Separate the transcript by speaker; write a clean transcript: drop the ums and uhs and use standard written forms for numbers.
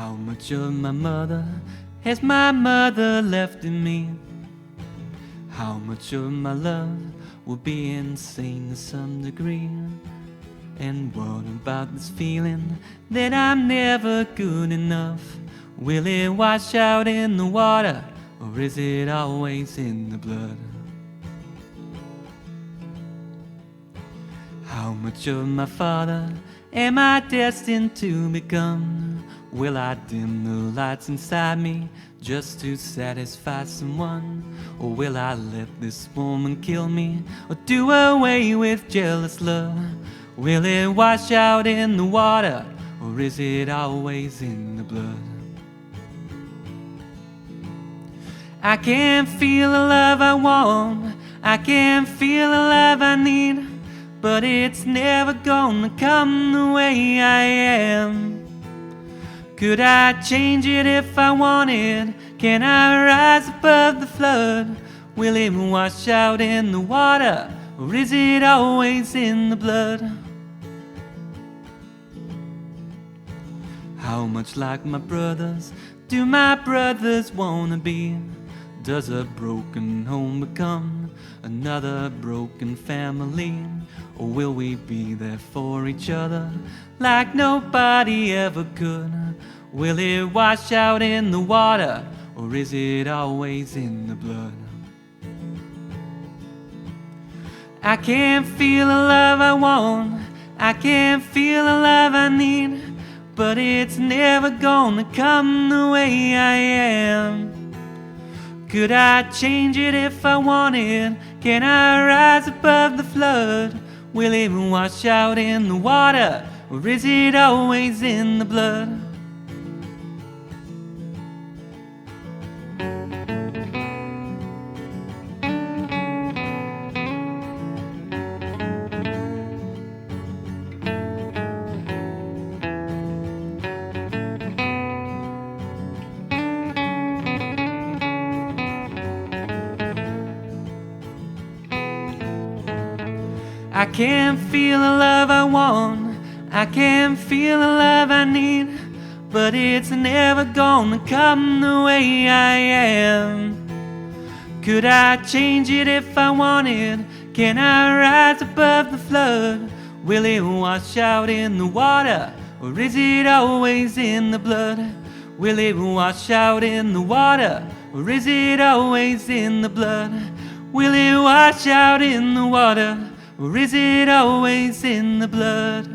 Speaker 1: How much of my mother has my mother left in me? How much of my love will be insane to some degree? And what about this feeling that I'm never good enough? Will it wash out in the water, or is it always in the blood? How much of my father am I destined to become? Will I dim the lights inside me just to satisfy someone? Or will I let this woman kill me, or do away with jealous love? Will it wash out in the water, or is it always in the blood? I can't feel the love I want, I can't feel the love I need, but it's never gonna come the way I am. Could I change it if I wanted? Can I rise above the flood? Will it wash out in the water, or is it always in the blood? How much like my brothers do my brothers wanna be? Does a broken home become another broken family? Or will we be there for each other like nobody ever could? Will it wash out in the water, or is it always in the blood? I can't feel the love I want, I can't feel the love I need, but it's never gonna come the way I am. Could I change it if I wanted? Can I rise above the flood? Will it wash out in the water, or is it always in the blood? I can't feel the love I want, I can't feel the love I need, but it's never gonna come the way I am. Could I change it if I wanted? Can I rise above the flood? Will it wash out in the water, or is it always in the blood? Will it wash out in the water, or is it always in the blood? Will it wash out in the water, or is it always in the blood?